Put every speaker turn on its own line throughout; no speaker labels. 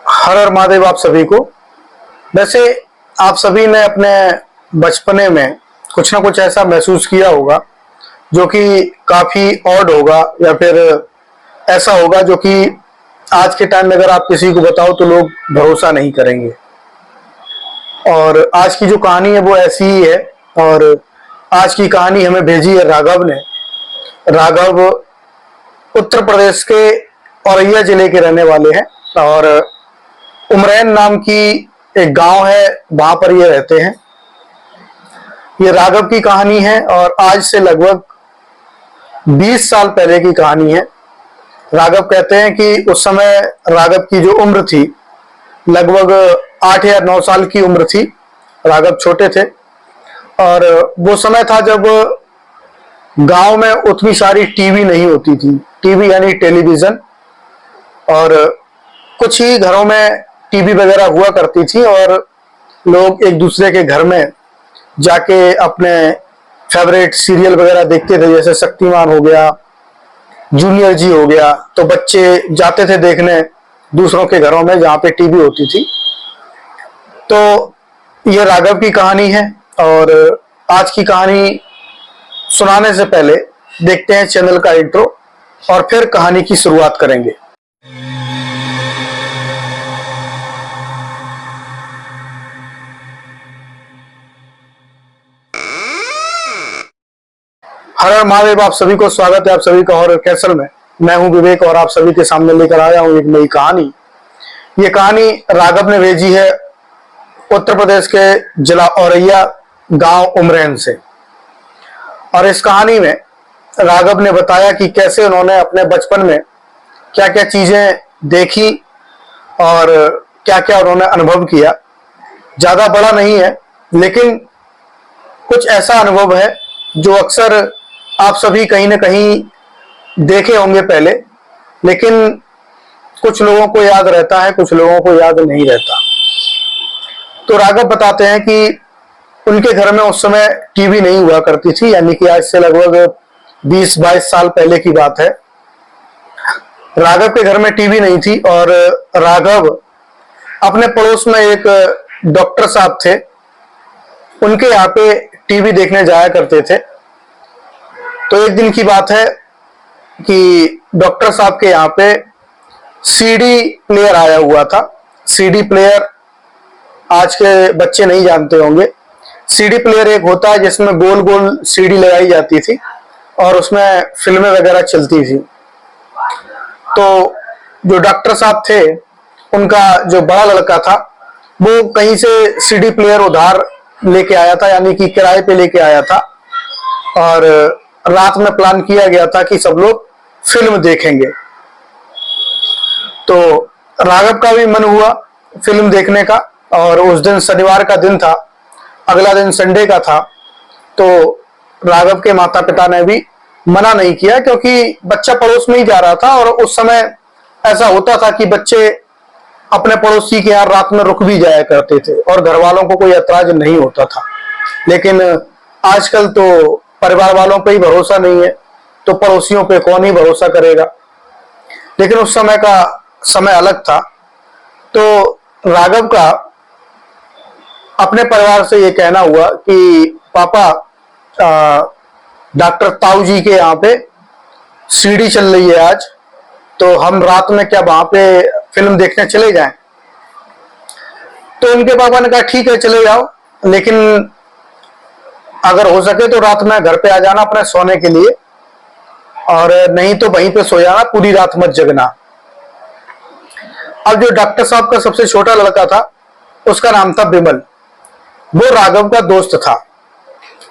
हर हर महादेव आप सभी को। वैसे आप सभी ने अपने बचपने में कुछ ना कुछ ऐसा महसूस किया होगा जो कि काफी ऑड होगा या फिर ऐसा होगा जो कि आज के टाइम में अगर आप किसी को बताओ तो लोग भरोसा नहीं करेंगे। और आज की जो कहानी है वो ऐसी ही है। और आज की कहानी हमें भेजी है राघव ने। राघव उत्तर प्रदेश के औरैया जिले के रहने वाले हैं और उमरैन नाम की एक गांव है, वहां पर ये रहते हैं। ये राघव की कहानी है और आज से लगभग 20 साल पहले की कहानी है। राघव कहते हैं कि उस समय राघव की जो उम्र थी लगभग 8 या 9 साल की उम्र थी। राघव छोटे थे और वो समय था जब गांव में उतनी सारी टीवी नहीं होती थी। टीवी यानी टेलीविजन, और कुछ ही घरों में टीवी वगैरह हुआ करती थी और लोग एक दूसरे के घर में जाके अपने फेवरेट सीरियल वगैरह देखते थे, जैसे शक्तिमान हो गया, जूनियर जी हो गया। तो बच्चे जाते थे देखने दूसरों के घरों में जहां पे टीवी होती थी। तो ये राघव की कहानी है और आज की कहानी सुनाने से पहले देखते हैं चैनल का इंट्रो और फिर कहानी की शुरुआत करेंगे। हर हर महादेव आप सभी को स्वागत है आप सभी का हॉरर कैसल में। मैं हूं विवेक और आप सभी के सामने लेकर आया हूं एक नई कहानी। ये कहानी राघव ने भेजी है उत्तर प्रदेश के जिला औरैया गांव उमरैन से। और इस कहानी में राघव ने बताया कि कैसे उन्होंने अपने बचपन में क्या क्या चीजें देखी और क्या क्या उन्होंने अनुभव किया। ज्यादा बड़ा नहीं है लेकिन कुछ ऐसा अनुभव है जो अक्सर आप सभी कहीं ना कहीं देखे होंगे पहले, लेकिन कुछ लोगों को याद रहता है, कुछ लोगों को याद नहीं रहता। तो राघव बताते हैं कि उनके घर में उस समय टीवी नहीं हुआ करती थी, यानी कि आज से लगभग 20-22 साल पहले की बात है। राघव के घर में टीवी नहीं थी और राघव अपने पड़ोस में एक डॉक्टर साहब थे, उनके यहाँ पे टीवी देखने जाया करते थे। तो एक दिन की बात है कि डॉक्टर साहब के यहाँ पे सीडी प्लेयर आया हुआ था। सीडी प्लेयर आज के बच्चे नहीं जानते होंगे। सीडी प्लेयर एक होता है जिसमें गोल गोल सीडी लगाई जाती थी और उसमें फिल्में वगैरह चलती थी। तो जो डॉक्टर साहब थे उनका जो बड़ा लड़का था वो कहीं से सीडी प्लेयर उधार लेके आया था, यानी कि किराए पे लेके आया था। और रात में प्लान किया गया था कि सब लोग फिल्म देखेंगे। तो राघव का भी मन हुआ फिल्म देखने का और उस दिन शनिवार का दिन था, अगला दिन संडे का था। तो राघव के माता पिता ने भी मना नहीं किया क्योंकि बच्चा पड़ोस में ही जा रहा था और उस समय ऐसा होता था कि बच्चे अपने पड़ोसी के यहाँ रात में रुक भी जाया करते थे और घर वालों को कोई ऐतराज नहीं होता था। लेकिन आजकल तो परिवार वालों पे ही भरोसा नहीं है तो पड़ोसियों पे कौन ही भरोसा करेगा। लेकिन उस समय का समय अलग था। तो राघव का अपने परिवार से ये कहना हुआ कि पापा, डॉक्टर ताऊ जी के यहाँ पे सीडी चल रही है आज, तो हम रात में क्या वहां पे फिल्म देखने चले जाएं। तो उनके पापा ने कहा ठीक है चले जाओ, लेकिन अगर हो सके तो रात में घर पे आ जाना अपने सोने के लिए, और नहीं तो वहीं पे सो जाना, पूरी रात मत जगना। अब जो डॉक्टर साहब का सबसे छोटा लड़का था उसका नाम था बिमल। वो राघव का दोस्त था।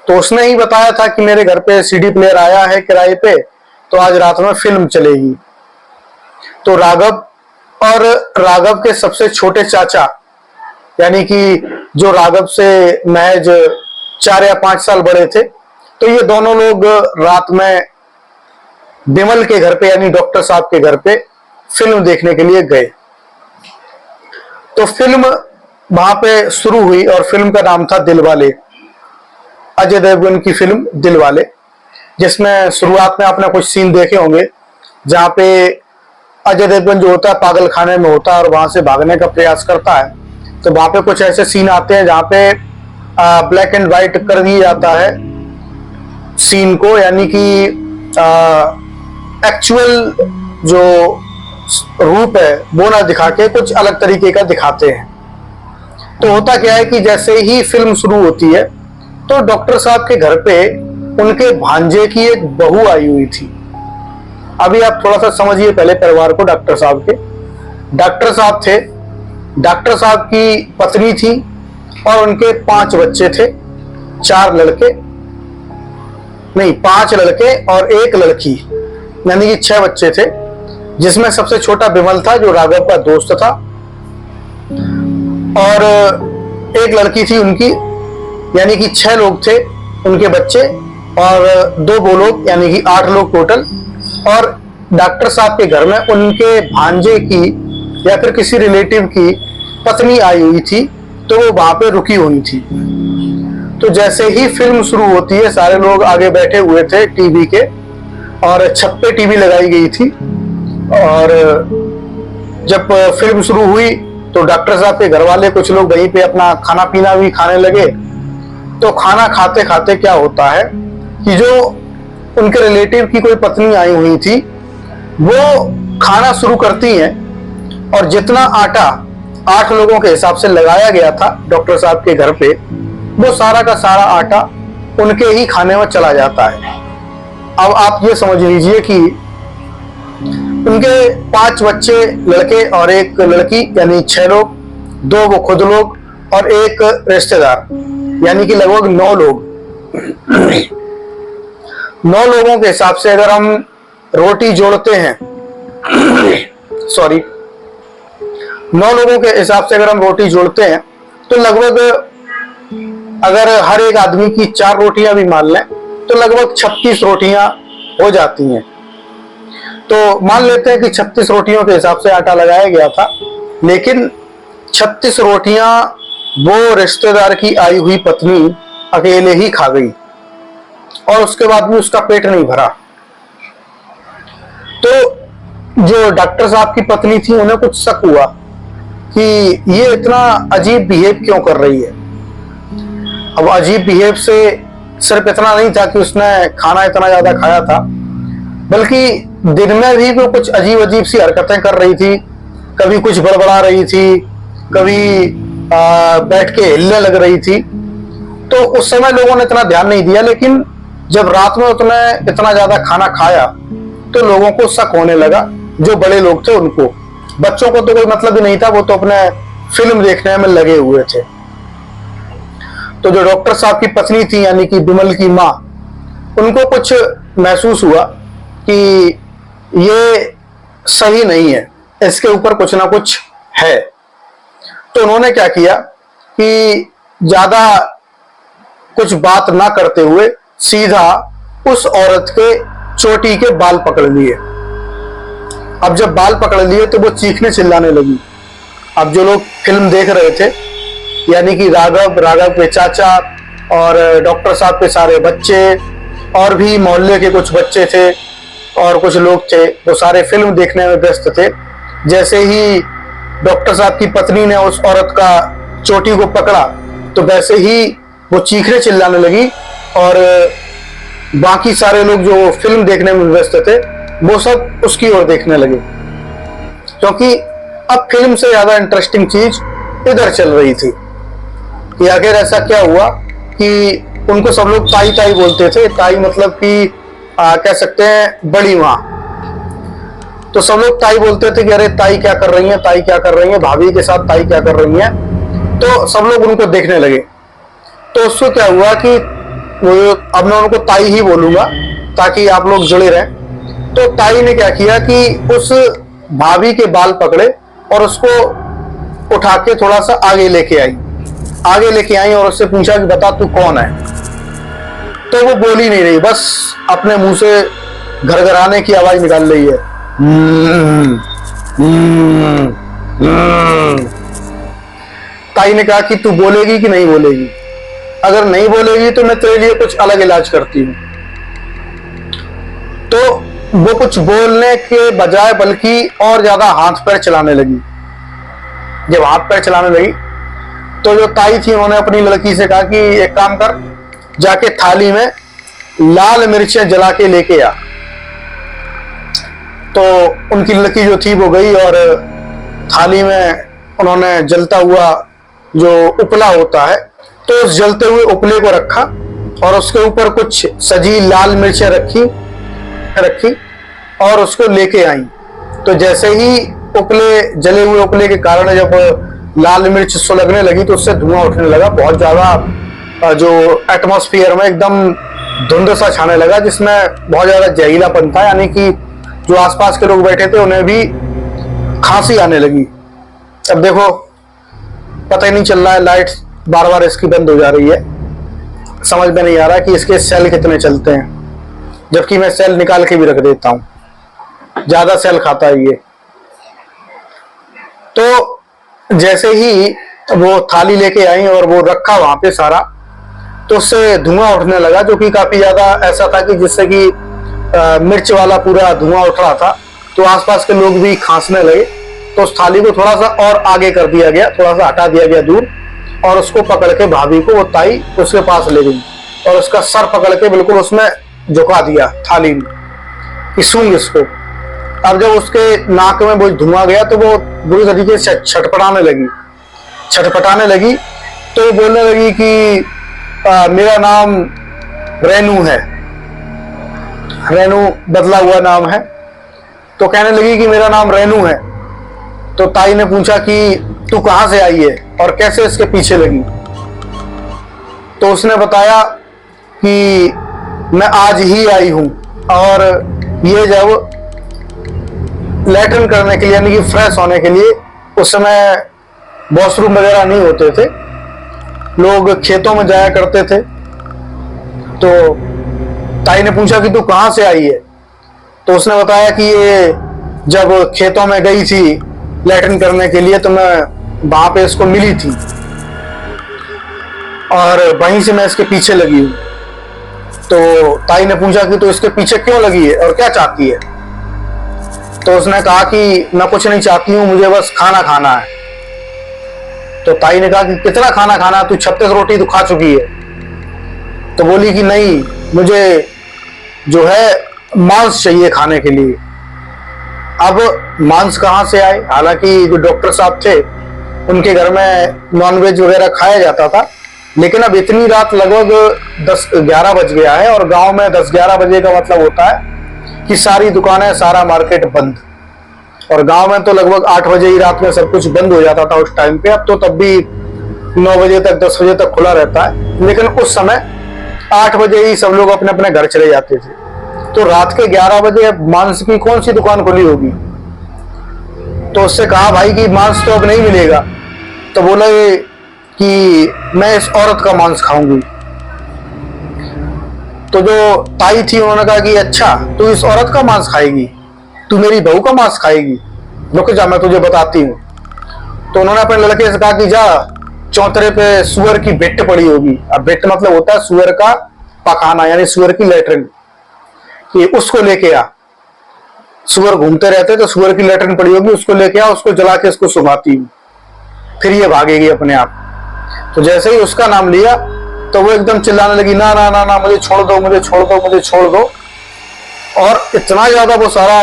तो उसने ही बताया था कि मेरे घर पे सीडी प्लेयर आया है किराए पे, तो आज रात में फिल्म चलेगी। तो राघव और राघव के सबसे छोटे चाचा, यानी कि जो राघव से महज 4 या 5 साल बड़े थे, तो ये दोनों लोग रात में बिमल के घर पे यानी डॉक्टर साहब के घर पे फिल्म देखने के लिए गए। तो फिल्म वहां पे शुरू हुई और फिल्म का नाम था दिलवाले, अजय देवगन की फिल्म दिलवाले, जिसमें शुरुआत में आपने कुछ सीन देखे होंगे जहां पे अजय देवगन जो होता है पागल खाने में होता है और वहां से भागने का प्रयास करता है, तो वहां पे कुछ ऐसे सीन आते हैं जहां पे ब्लैक एंड व्हाइट कर दिया जाता है सीन को, यानी कि एक्चुअल जो रूप है वो ना दिखा के कुछ अलग तरीके का दिखाते हैं। तो होता क्या है कि जैसे ही फिल्म शुरू होती है तो डॉक्टर साहब के घर पे उनके भांजे की एक बहू आई हुई थी। अभी आप थोड़ा सा समझिए पहले परिवार को। डॉक्टर साहब के डॉक्टर साहब थे, डॉक्टर साहब की पत्नी थी और उनके 5 बच्चे थे, 4 लड़के नहीं 5 लड़के और 1 लड़की, यानी कि 6 बच्चे थे, जिसमें सबसे छोटा विमल था जो राघव का दोस्त था, और 1 लड़की थी उनकी, यानी कि 6 लोग थे उनके बच्चे और 2 वो लोग, यानी कि 8 लोग टोटल। और डॉक्टर साहब के घर में उनके भांजे की या फिर किसी रिलेटिव की पत्नी आई हुई थी, तो वो वहां पे रुकी हुई थी। तो जैसे ही फिल्म शुरू होती है सारे लोग आगे बैठे हुए थे टीवी के, और छत पे टीवी लगाई गई थी, और जब फिल्म शुरू हुई तो डॉक्टर साहब के घर वाले कुछ लोग वहीं पे अपना खाना पीना भी खाने लगे। तो खाना खाते खाते क्या होता है कि जो उनके रिलेटिव की कोई पत्नी आई हुई थी वो खाना शुरू करती हैं, और जितना आटा 8 लोगों के हिसाब से लगाया गया था डॉक्टर साहब के घर पे, वो सारा का सारा आटा उनके ही खाने में चला जाता है। अब आप ये समझ लीजिए कि उनके 5 बच्चे लड़के और 1 लड़की, यानी 6 लोग, 2 वो खुद लोग और 1 रिश्तेदार, यानी कि लगभग 9 लोग। 9 लोगों के हिसाब से अगर हम रोटी जोड़ते हैं सॉरी 9 लोगों के हिसाब से अगर हम रोटी जोड़ते हैं तो लगभग, अगर हर एक आदमी की 4 रोटियां भी मान लें तो लगभग 36 रोटियां हो जाती हैं। तो मान लेते हैं कि 36 रोटियों के हिसाब से आटा लगाया गया था, लेकिन 36 रोटियां वो रिश्तेदार की आई हुई पत्नी अकेले ही खा गई, और उसके बाद भी उसका पेट नहीं भरा। तो जो डॉक्टर साहब की पत्नी थी उन्हें कुछ शक हुआ कि ये इतना अजीब बिहेव क्यों कर रही है। अब अजीब बिहेव से सिर्फ इतना नहीं था कि उसने खाना इतना ज्यादा खाया था, बल्कि दिन में भी वो कुछ अजीब अजीब सी हरकतें कर रही थी। कभी कुछ बड़बड़ा रही थी, कभी बैठ के हिलने लग रही थी। तो उस समय लोगों ने इतना ध्यान नहीं दिया, लेकिन जब रात में उसने इतना ज्यादा खाना खाया तो लोगों को शक होने लगा, जो बड़े लोग थे उनको। बच्चों को तो कोई मतलब ही नहीं था, वो तो अपने फिल्म देखने में लगे हुए थे। तो जो डॉक्टर साहब की पत्नी थी, यानी कि विमल की माँ, उनको कुछ महसूस हुआ कि ये सही नहीं है, इसके ऊपर कुछ ना कुछ है। तो उन्होंने क्या किया कि ज्यादा कुछ बात ना करते हुए सीधा उस औरत के चोटी के बाल पकड़ लिए। अब जब बाल पकड़ लिए तो वो चीखने चिल्लाने लगी। अब जो लोग फिल्म देख रहे थे, यानी कि राघव के चाचा और डॉक्टर साहब के सारे बच्चे और भी मोहल्ले के कुछ बच्चे थे और कुछ लोग थे, वो सारे फिल्म देखने में व्यस्त थे। जैसे ही डॉक्टर साहब की पत्नी ने उस औरत का चोटी को पकड़ा तो वैसे ही वो चीखने चिल्लाने लगी, और बाकी सारे लोग जो फिल्म देखने में व्यस्त थे वो सब उसकी ओर देखने लगे, क्योंकि अब फिल्म से ज्यादा इंटरेस्टिंग चीज इधर चल रही थी कि आखिर ऐसा क्या हुआ कि उनको सब लोग ताई ताई बोलते थे। ताई मतलब कि कह सकते हैं बड़ी माँ। तो सब लोग ताई बोलते थे कि अरे ताई क्या कर रही है, ताई क्या कर रही है, भाभी के साथ ताई क्या कर रही है। तो सब लोग उनको देखने लगे। तो उससे क्या हुआ कि अब मैं उनको ताई ही बोलूंगा ताकि आप लोग जुड़े रहें। तो ताई ने क्या किया कि उस भाभी के बाल पकड़े और उसको उठा के थोड़ा सा आगे लेके आई और उससे पूछा कि बता तू कौन है। तो वो बोल ही नहीं रही, बस अपने मुंह से घरघराने की आवाज निकाल रही है। ताई ने कहा कि तू बोलेगी कि नहीं बोलेगी, अगर नहीं बोलेगी तो मैं तेरे लिए कुछ अलग इलाज करती हूं। तो वो कुछ बोलने के बजाय बल्कि और ज्यादा हाथ पैर चलाने लगी। जब हाथ पैर चलाने लगी तो जो ताई थी उन्होंने अपनी लड़की से कहा कि एक काम कर, जाके थाली में लाल मिर्चें जला के लेके आ। तो उनकी लड़की जो थी वो गई और थाली में उन्होंने जलता हुआ जो उपला होता है तो उस जलते हुए उपले को रखा और उसके ऊपर कुछ सजी लाल मिर्चें रखी और उसको लेके आई। तो जैसे ही उपले, जले हुए उपले के कारण जब लाल मिर्च सुलगने लगी तो उससे धुआं उठने लगा, बहुत ज्यादा जो एटमॉस्फेयर में एकदम धुंध सा छाने लगा, जिसमें बहुत ज्यादा जहरीलापन था, यानी कि जो आसपास के लोग बैठे थे उन्हें भी खांसी आने लगी। अब देखो पता ही नहीं चल रहा है, लाइट बार बार इसकी बंद हो जा रही है, समझ में नहीं आ रहा कि इसके सेल कितने चलते हैं, जबकि मैं सेल निकाल के भी रख देता हूं, ज्यादा सेल खाता है ये। तो जैसे ही वो थाली लेके आई और वो रखा वहां पे सारा, तो उससे धुआं उठने लगा, जो कि काफी ज्यादा ऐसा था कि जिससे कि मिर्च वाला पूरा धुआं उठ रहा था। तो आसपास के लोग भी खांसने लगे। तो उस थाली को थोड़ा सा और आगे कर दिया गया, थोड़ा सा हटा दिया गया दूर, और उसको पकड़ के भाभी को वो ताई उसके पास ले गई और उसका सर पकड़ के बिल्कुल उसमें झुका दिया थाली में कि सूंघ इसको। अब जब उसके नाक में वो धुआं गया तो वो बुरी तरीके से छटपटाने लगी। तो बोलने लगी कि मेरा नाम रेनू है, रेनू बदला हुआ नाम है। तो कहने लगी कि मेरा नाम रेनू है। तो ताई ने पूछा कि तू कहां से आई है और कैसे इसके पीछे लगी। तो उसने बताया कि मैं आज ही आई हूं और ये जब लैट्रिन करने के लिए, यानी कि फ्रेश होने के लिए, उस समय वॉशरूम वगैरह नहीं होते थे, लोग खेतों में जाया करते थे। तो ताई ने पूछा कि तू कहां से आई है। तो उसने बताया कि ये जब खेतों में गई थी लैट्रिन करने के लिए तो मैं वहां पे इसको मिली थी और वहीं से मैं इसके पीछे लगी हूं। तो ताई ने पूछा कि तू इसके पीछे क्यों लगी है और क्या चाहती है। तो उसने कहा कि मैं कुछ नहीं चाहती हूं, मुझे बस खाना खाना है। तो ताई ने कहा कि कितना खाना खाना, तू 36 रोटी तो खा चुकी है। तो बोली कि नहीं, मुझे जो है मांस चाहिए खाने के लिए। अब मांस कहाँ से आए, हालांकि जो डॉक्टर साहब थे उनके घर में नॉनवेज वगैरह खाया जाता था, लेकिन अब इतनी रात लगभग 10-11 बज गया है और गांव में 10-11 बजे का मतलब होता है कि सारी दुकानें, सारा मार्केट बंद। और गांव में तो लगभग 8 बजे ही रात में सब कुछ बंद हो जाता था उस टाइम पे। अब तो तब भी 9 बजे तक, 10 बजे तक खुला रहता है, लेकिन उस समय 8 बजे ही सब लोग अपने अपने घर चले जाते थे। तो रात के 11 बजे मांस की कौन सी दुकान खुली होगी। तो उससे कहा भाई कि मांस तो अब नहीं मिलेगा। तो बोला कि मैं इस औरत का मांस खाऊंगी। तो जो ताई थी उन्होंने कहा कि अच्छा तू इस औरत का मांस खाएगी, तू मेरी बहू का मांस खाएगी, रुक जा मैं तुझे बताती हूँ। तो उन्होंने अपने लड़के से कहा कि जा चौतरे पे सुअर की भिट्ट पड़ी होगी। अब भिट्ट मतलब होता है सुअर का पखाना, यानी सुअर की लैट्रिन, कि उसको लेके आ। सुअर घूमते रहते तो सुअर की लैट्रिन पड़ी होगी, उसको लेके आ, उसको जला के इसको सुखाती हूँ, फिर ये भागेगी अपने आप। तो जैसे ही उसका नाम लिया तो वो एकदम चिल्लाने लगी, ना ना ना ना, मुझे छोड़ दो, मुझे छोड़ दो, मुझे छोड़ दो। और इतना ज्यादा वो सारा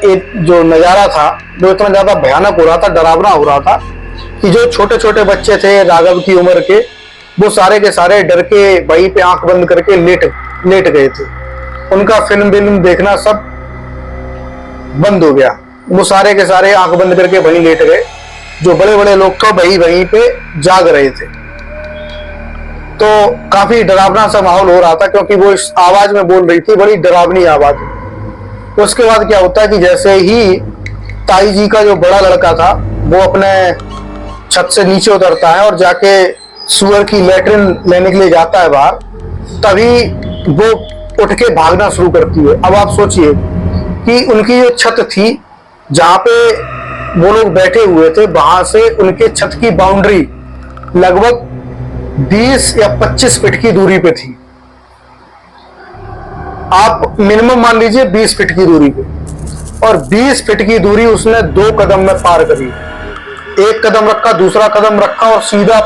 एक जो नजारा था वो इतना ज्यादा भयानक हो रहा था, डरावना हो रहा था कि जो छोटे छोटे बच्चे थे राघव की उम्र के, वो सारे के सारे डर के वहीं पे आंख बंद करके लेट गए थे। उनका फिल्म देखना सब बंद हो गया। वो सारे के सारे आंख बंद करके वहीं लेट गए। जो बड़े बड़े लोग थे वहीं पे जाग रहे थे। तो काफी डरावना सा माहौल हो रहा था, क्योंकि वो इस आवाज में बोल रही थी, बड़ी डरावनी आवाज। उसके बाद क्या होता है कि जैसे ही ताई जी का जो बड़ा लड़का था वो अपने छत से नीचे उतरता है और जाके सुअर की लैट्रिन लेने के लिए जाता है बाहर, तभी वो उठ के भागना शुरू करती है। अब आप सोचिए कि उनकी जो छत थी जहां पे वो लोग बैठे हुए थे, वहां से उनके छत की बाउंड्री लगभग 20 या 25 फीट की दूरी पे थी। आप मिनिमम मान लीजिए 20 फीट की दूरी पे, और 20 फीट की दूरी उसने 2 कदम में पार करी। एक कदम रखा, दूसरा कदम रखा और सीधा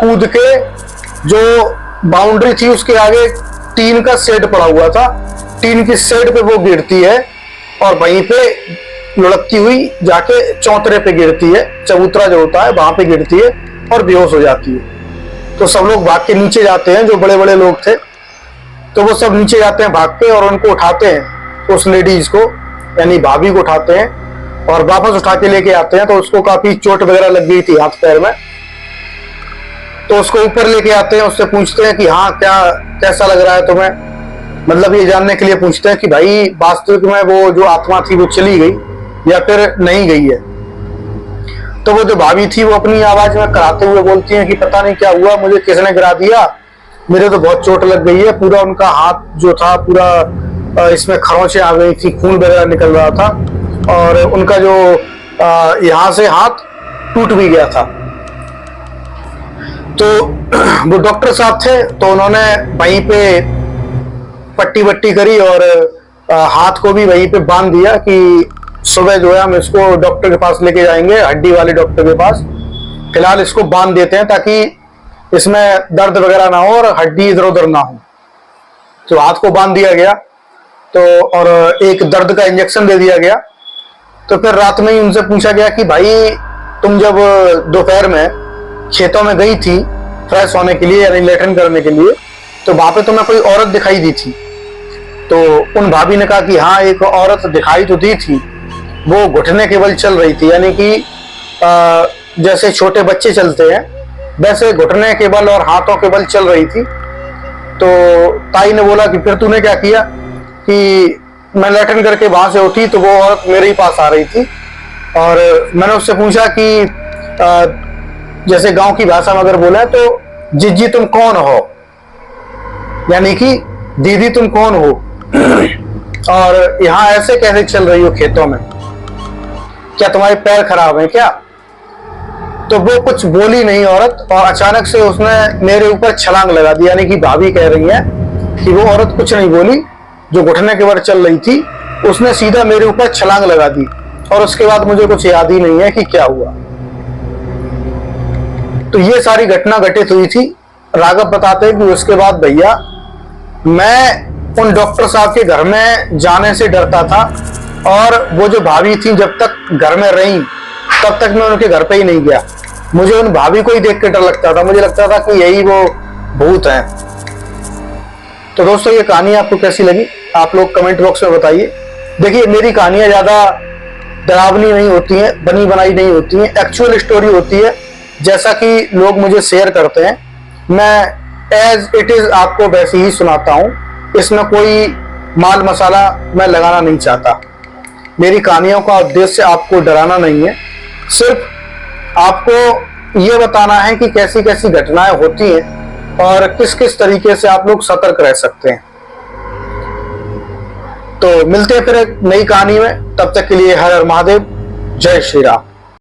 कूद के जो बाउंड्री थी उसके आगे टीन का शेड पड़ा हुआ था, टीन की शेड पे वो गिरती है और वहीं पे लुढ़कती हुई जाके चौतरे पे गिरती है, चबूतरा जो होता है वहां पे गिरती है और बेहोश हो जाती है। तो सब लोग भाग के नीचे जाते हैं, जो बड़े बड़े लोग थे तो वो सब नीचे जाते हैं भाग के और उनको उठाते हैं, उस लेडीज को यानी भाभी को उठाते हैं और वापस उठा के लेके आते हैं। तो उसको काफी चोट वगैरह लग गई थी हाथ पैर में, तो उसको ऊपर लेके आते हैं, उससे पूछते हैं कि हाँ क्या कैसा लग रहा है तुम्हें, मतलब ये जानने के लिए पूछते हैं कि भाई वास्तविक में वो जो आत्मा थी वो चली गई या फिर नहीं गई है। तो वो जो भाभी थी वो अपनी आवाज में कराते हुए बोलती हैं कि पता नहीं क्या हुआ, मुझे किसने गिरा दिया, मेरे तो बहुत चोट लग गई है, पूरा उनका हाथ जो था पूरा इसमें खरोंचे आ गई थी, खून वगैरह निकल रहा था और उनका जो यहाँ से हाथ टूट भी गया था। तो वो डॉक्टर साहब थे तो उन्होंने वहीं पे पट्टी वट्टी करी और हाथ को भी वहीं पे बांध दिया कि सुबह जो है हम इसको डॉक्टर के पास लेके जाएंगे, हड्डी वाले डॉक्टर के पास, फिलहाल इसको बांध देते हैं ताकि इसमें दर्द वगैरह ना हो और हड्डी इधर उधर ना हो। तो हाथ को बांध दिया गया तो और एक दर्द का इंजेक्शन दे दिया गया। तो फिर रात में ही उनसे पूछा गया कि भाई तुम जब दोपहर में खेतों में गई थी फ्रेश होने के लिए यानी लेटरिन करने के लिए, तो वहां पे तुम्हें कोई औरत दिखाई दी थी? तो उन भाभी ने कहा कि हाँ एक औरत दिखाई तो दी थी, वो घुटने के बल चल रही थी, यानी कि जैसे छोटे बच्चे चलते हैं वैसे घुटने के बल और हाथों के बल चल रही थी। तो ताई ने बोला कि फिर तूने क्या किया? कि मैं लेटरिन करके वहां से उठी तो वो औरत मेरे ही पास आ रही थी और मैंने उससे पूछा कि जैसे गांव की भाषा में अगर बोला तो जीजी तुम कौन हो, यानी कि दीदी तुम कौन हो और यहाँ ऐसे कैसे चल रही हो खेतों में, क्या तुम्हारे पैर खराब हैं क्या? तो वो कुछ बोली नहीं औरत और अचानक से उसने मेरे ऊपर छलांग लगा दी, यानी कि भाभी कह रही है कि वो औरत कुछ नहीं बोली, जो घुटने के बल चल रही थी उसने सीधा मेरे ऊपर छलांग लगा दी और उसके बाद मुझे कुछ याद ही नहीं है कि क्या हुआ। तो ये सारी घटना घटित हुई थी। राघव बताते हैं कि उसके बाद भैया मैं उन डॉक्टर साहब के घर में जाने से डरता था और वो जो भाभी थी जब तक घर में रही तब तक मैं उनके घर पे ही नहीं गया। मुझे उन भाभी को ही देख के डर लगता था, मुझे लगता था कि यही वो भूत है। तो दोस्तों ये कहानी आपको कैसी लगी आप लोग कमेंट बॉक्स में बताइए। देखिए मेरी कहानियां ज्यादा डरावनी नहीं होती हैं, बनी बनाई नहीं होती हैं, एक्चुअल स्टोरी होती है जैसा कि लोग मुझे शेयर करते हैं, मैं एज इट इज आपको वैसे ही सुनाता हूं। इसमें कोई माल मसाला मैं लगाना नहीं चाहता। मेरी कहानियों का उद्देश्य आपको डराना नहीं है, सिर्फ आपको ये बताना है कि कैसी कैसी घटनाएं होती हैं और किस किस तरीके से आप लोग सतर्क रह सकते हैं। तो मिलते हैं फिर एक नई कहानी में, तब तक के लिए हर हर महादेव, जय श्री राम।